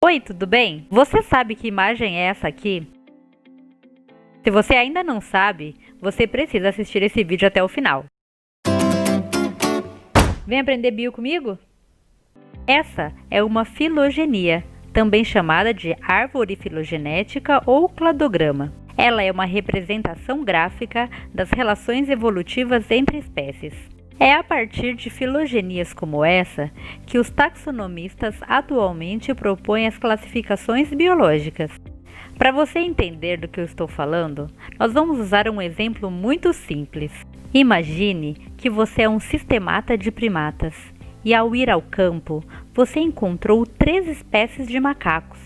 Oi, tudo bem? Você sabe que imagem é essa aqui? Se você ainda não sabe, você precisa assistir esse vídeo até o final. Vem aprender bio comigo? Essa é uma filogenia, também chamada de árvore filogenética ou cladograma. Ela é uma representação gráfica das relações evolutivas entre espécies. É a partir de filogenias como essa que os taxonomistas atualmente propõem as classificações biológicas. Para você entender do que eu estou falando, nós vamos usar um exemplo muito simples. Imagine que você é um sistemata de primatas e, ao ir ao campo, você encontrou 3 espécies de macacos.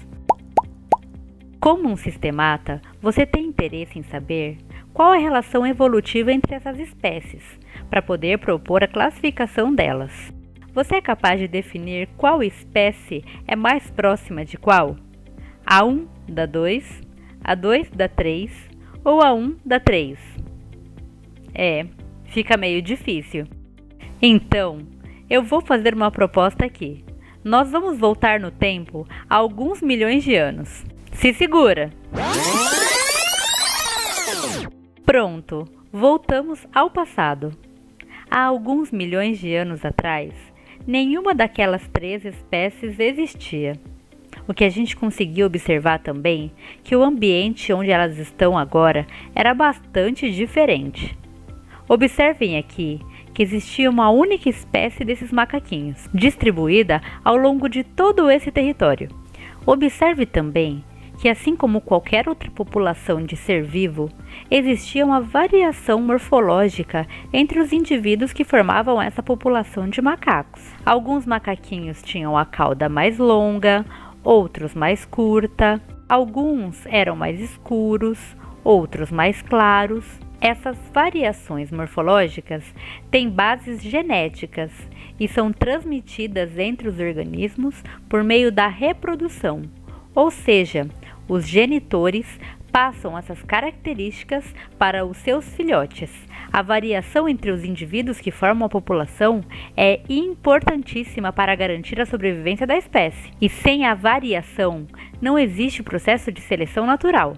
Como um sistemata, você tem interesse em saber qual a relação evolutiva entre essas espécies, para poder propor a classificação delas. Você é capaz de definir qual espécie é mais próxima de qual? A1 dá 2, A2 dá 3 ou A1 dá 3? Fica meio difícil. Então, eu vou fazer uma proposta aqui. Nós vamos voltar no tempo há alguns milhões de anos. Se segura! Pronto, voltamos ao passado. Há alguns milhões de anos atrás, nenhuma daquelas 3 espécies existia. O que a gente conseguiu observar também que o ambiente onde elas estão agora era bastante diferente. Observem aqui que existia uma única espécie desses macaquinhos, distribuída ao longo de todo esse território. Observe também que, assim como qualquer outra população de ser vivo, existia uma variação morfológica entre os indivíduos que formavam essa população de macacos. Alguns macaquinhos tinham a cauda mais longa, outros mais curta, alguns eram mais escuros, outros mais claros. Essas variações morfológicas têm bases genéticas e são transmitidas entre os organismos por meio da reprodução, ou seja, os genitores passam essas características para os seus filhotes. A variação entre os indivíduos que formam a população é importantíssima para garantir a sobrevivência da espécie. E sem a variação, não existe processo de seleção natural.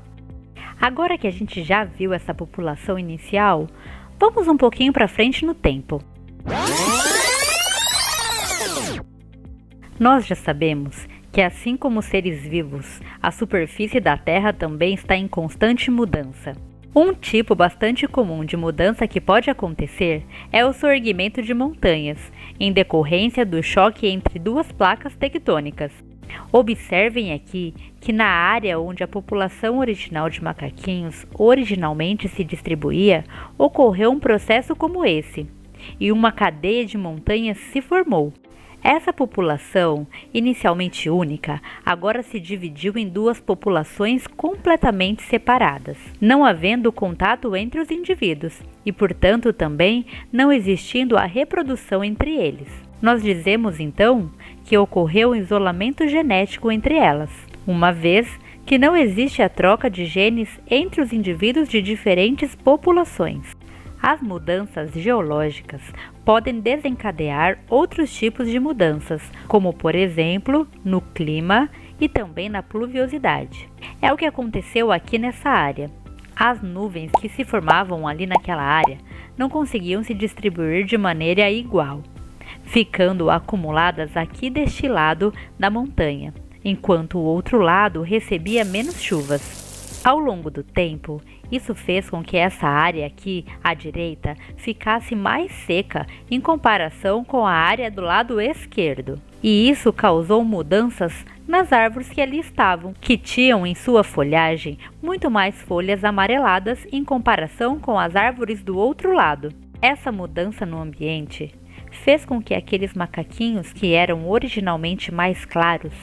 Agora que a gente já viu essa população inicial, vamos um pouquinho para frente no tempo. Nós já sabemos que, assim como seres vivos, a superfície da Terra também está em constante mudança. Um tipo bastante comum de mudança que pode acontecer é o surgimento de montanhas, em decorrência do choque entre 2 placas tectônicas. Observem aqui que na área onde a população original de macaquinhos originalmente se distribuía, ocorreu um processo como esse, e uma cadeia de montanhas se formou. Essa população, inicialmente única, agora se dividiu em 2 populações completamente separadas, não havendo contato entre os indivíduos e, portanto, também não existindo a reprodução entre eles. Nós dizemos, então, que ocorreu um isolamento genético entre elas, uma vez que não existe a troca de genes entre os indivíduos de diferentes populações. As mudanças geológicas podem desencadear outros tipos de mudanças, como, por exemplo, no clima e também na pluviosidade. É o que aconteceu aqui nessa área. As nuvens que se formavam ali naquela área não conseguiam se distribuir de maneira igual, ficando acumuladas aqui deste lado da montanha, enquanto o outro lado recebia menos chuvas. Ao longo do tempo, isso fez com que essa área aqui, à direita, ficasse mais seca em comparação com a área do lado esquerdo. E isso causou mudanças nas árvores que ali estavam, que tinham em sua folhagem muito mais folhas amareladas em comparação com as árvores do outro lado. Essa mudança no ambiente fez com que aqueles macaquinhos que eram originalmente mais claros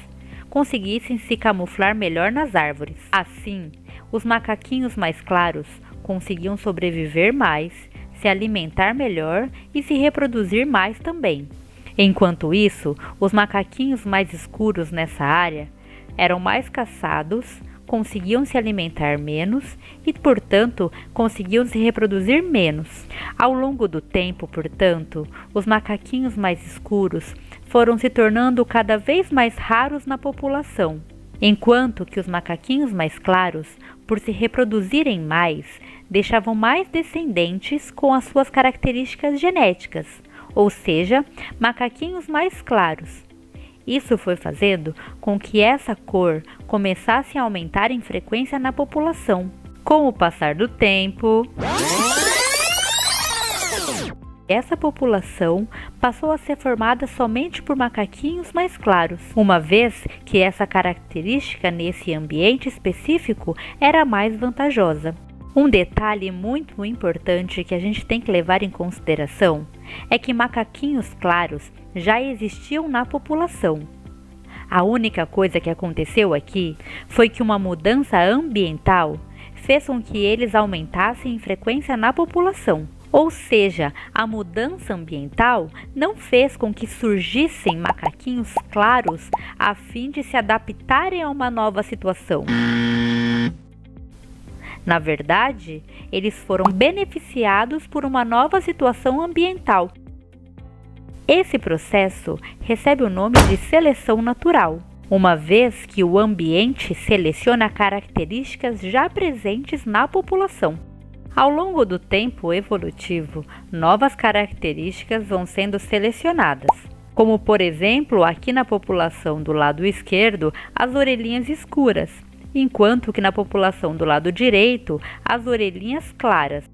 conseguissem se camuflar melhor nas árvores. Assim, os macaquinhos mais claros conseguiam sobreviver mais, se alimentar melhor e se reproduzir mais também. Enquanto isso, os macaquinhos mais escuros nessa área eram mais caçados, conseguiam se alimentar menos e, portanto, conseguiam se reproduzir menos. Ao longo do tempo, portanto, os macaquinhos mais escuros foram se tornando cada vez mais raros na população, enquanto que os macaquinhos mais claros, por se reproduzirem mais, deixavam mais descendentes com as suas características genéticas, ou seja, macaquinhos mais claros. Isso foi fazendo com que essa cor começasse a aumentar em frequência na população. Com o passar do tempo, essa população passou a ser formada somente por macaquinhos mais claros, uma vez que essa característica nesse ambiente específico era mais vantajosa. Um detalhe muito importante que a gente tem que levar em consideração é que macaquinhos claros já existiam na população. A única coisa que aconteceu aqui foi que uma mudança ambiental fez com que eles aumentassem em frequência na população. Ou seja, a mudança ambiental não fez com que surgissem macaquinhos claros a fim de se adaptarem a uma nova situação. Na verdade, eles foram beneficiados por uma nova situação ambiental. Esse processo recebe o nome de seleção natural, uma vez que o ambiente seleciona características já presentes na população. Ao longo do tempo evolutivo, novas características vão sendo selecionadas, como por exemplo, aqui na população do lado esquerdo, as orelhinhas escuras, enquanto que na população do lado direito, as orelhinhas claras.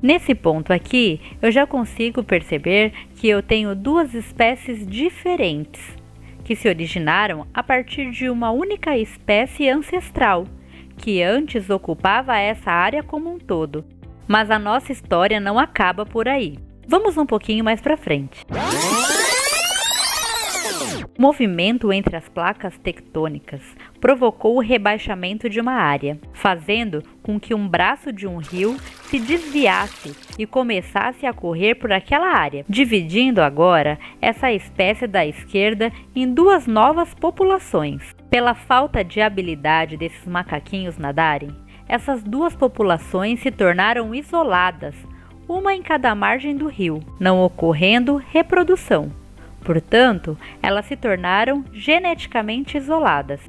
Nesse ponto aqui, eu já consigo perceber que eu tenho duas espécies diferentes, que se originaram a partir de uma única espécie ancestral, que antes ocupava essa área como um todo. Mas a nossa história não acaba por aí. Vamos um pouquinho mais para frente. O movimento entre as placas tectônicas provocou o rebaixamento de uma área, fazendo com que um braço de um rio se desviasse e começasse a correr por aquela área, dividindo agora essa espécie da esquerda em duas novas populações. Pela falta de habilidade desses macaquinhos nadarem, essas duas populações se tornaram isoladas, uma em cada margem do rio, não ocorrendo reprodução. Portanto, elas se tornaram geneticamente isoladas.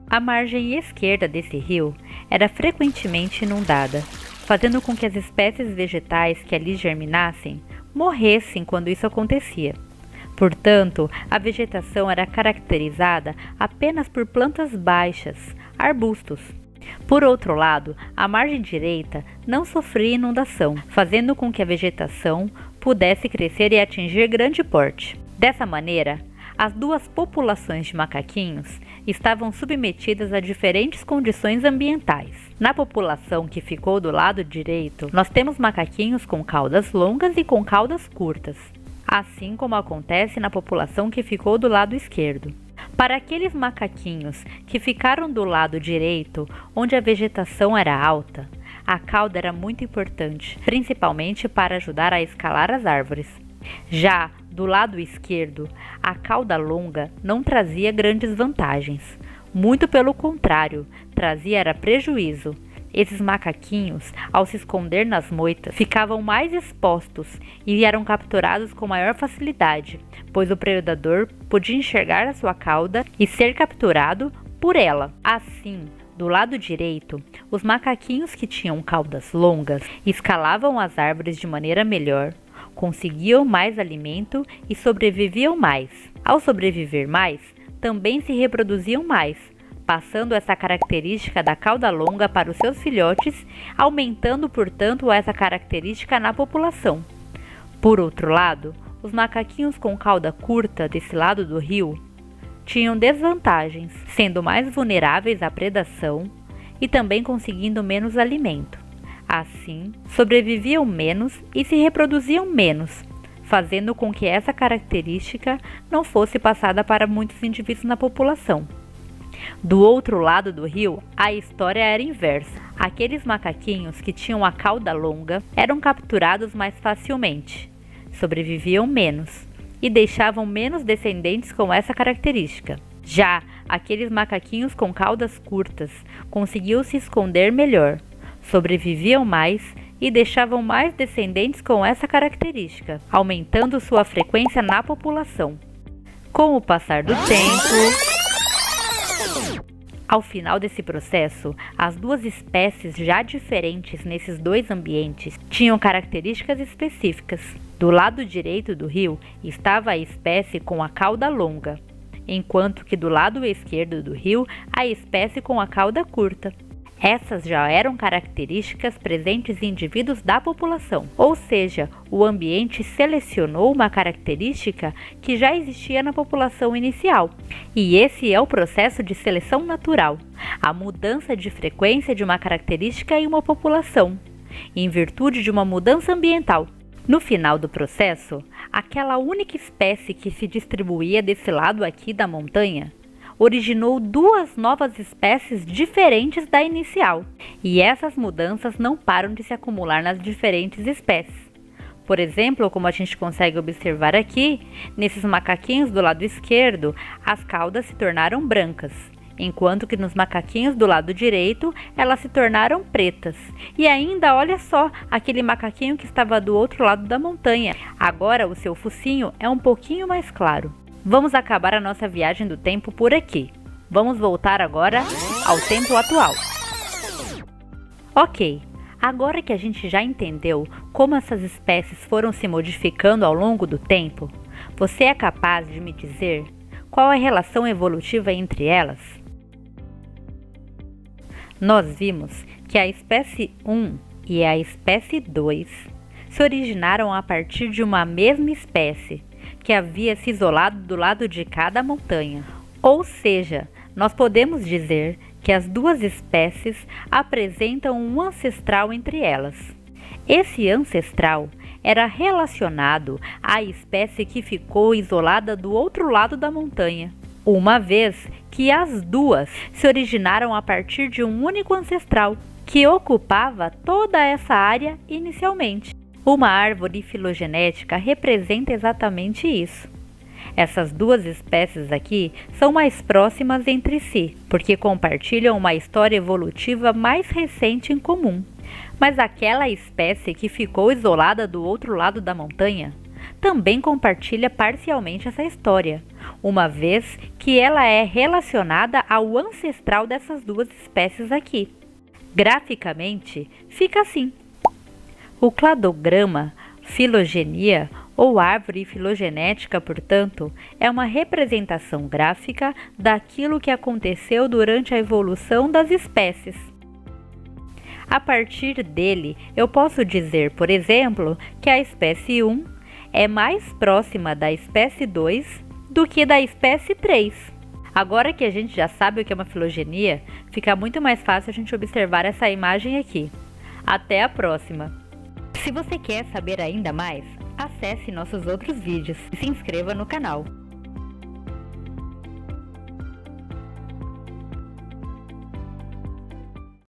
A margem esquerda desse rio era frequentemente inundada, fazendo com que as espécies vegetais que ali germinassem morressem quando isso acontecia. Portanto, a vegetação era caracterizada apenas por plantas baixas, arbustos. Por outro lado, a margem direita não sofria inundação, fazendo com que a vegetação pudesse crescer e atingir grande porte. Dessa maneira, as duas populações de macaquinhos estavam submetidas a diferentes condições ambientais. Na população que ficou do lado direito, nós temos macaquinhos com caudas longas e com caudas curtas, assim como acontece na população que ficou do lado esquerdo. Para aqueles macaquinhos que ficaram do lado direito, onde a vegetação era alta, a cauda era muito importante, principalmente para ajudar a escalar as árvores. Já do lado esquerdo, a cauda longa não trazia grandes vantagens. Muito pelo contrário, trazia era prejuízo. Esses macaquinhos, ao se esconder nas moitas, ficavam mais expostos e eram capturados com maior facilidade, pois o predador podia enxergar a sua cauda e ser capturado por ela. Assim, do lado direito, os macaquinhos que tinham caudas longas escalavam as árvores de maneira melhor, conseguiam mais alimento e sobreviviam mais. Ao sobreviver mais, também se reproduziam mais, passando essa característica da cauda longa para os seus filhotes, aumentando, portanto, essa característica na população. Por outro lado, os macaquinhos com cauda curta desse lado do rio tinham desvantagens, sendo mais vulneráveis à predação e também conseguindo menos alimento. Assim, sobreviviam menos e se reproduziam menos, fazendo com que essa característica não fosse passada para muitos indivíduos na população. Do outro lado do rio, a história era inversa. Aqueles macaquinhos que tinham a cauda longa eram capturados mais facilmente, sobreviviam menos e deixavam menos descendentes com essa característica. Já aqueles macaquinhos com caudas curtas conseguiam se esconder melhor, sobreviviam mais e deixavam mais descendentes com essa característica, aumentando sua frequência na população. Com o passar do tempo, ao final desse processo, as duas espécies já diferentes nesses dois ambientes tinham características específicas. Do lado direito do rio estava a espécie com a cauda longa, enquanto que do lado esquerdo do rio, a espécie com a cauda curta. Essas já eram características presentes em indivíduos da população, ou seja, o ambiente selecionou uma característica que já existia na população inicial. E esse é o processo de seleção natural, a mudança de frequência de uma característica em uma população, em virtude de uma mudança ambiental. No final do processo, aquela única espécie que se distribuía desse lado aqui da montanha originou duas novas espécies diferentes da inicial, e essas mudanças não param de se acumular nas diferentes espécies. Por exemplo, como a gente consegue observar aqui, nesses macaquinhos do lado esquerdo, as caudas se tornaram brancas, enquanto que nos macaquinhos do lado direito, elas se tornaram pretas. E ainda, olha só, aquele macaquinho que estava do outro lado da montanha. Agora o seu focinho é um pouquinho mais claro. Vamos acabar a nossa viagem do tempo por aqui. Vamos voltar agora ao tempo atual. Ok, agora que a gente já entendeu como essas espécies foram se modificando ao longo do tempo, você é capaz de me dizer qual é a relação evolutiva entre elas? Nós vimos que a espécie 1 e a espécie 2 se originaram a partir de uma mesma espécie, que havia se isolado do lado de cada montanha. Ou seja, nós podemos dizer que as duas espécies apresentam um ancestral entre elas. Esse ancestral era relacionado à espécie que ficou isolada do outro lado da montanha, uma vez que as duas se originaram a partir de um único ancestral, que ocupava toda essa área inicialmente. Uma árvore filogenética representa exatamente isso. Essas duas espécies aqui são mais próximas entre si, porque compartilham uma história evolutiva mais recente em comum. Mas aquela espécie que ficou isolada do outro lado da montanha também compartilha parcialmente essa história, uma vez que ela é relacionada ao ancestral dessas duas espécies aqui. Graficamente, fica assim. O cladograma, filogenia ou árvore filogenética, portanto, é uma representação gráfica daquilo que aconteceu durante a evolução das espécies. A partir dele, eu posso dizer, por exemplo, que a espécie 1 é mais próxima da espécie 2 do que da espécie 3. Agora que a gente já sabe o que é uma filogenia, fica muito mais fácil a gente observar essa imagem aqui. Até a próxima! Se você quer saber ainda mais, acesse nossos outros vídeos e se inscreva no canal.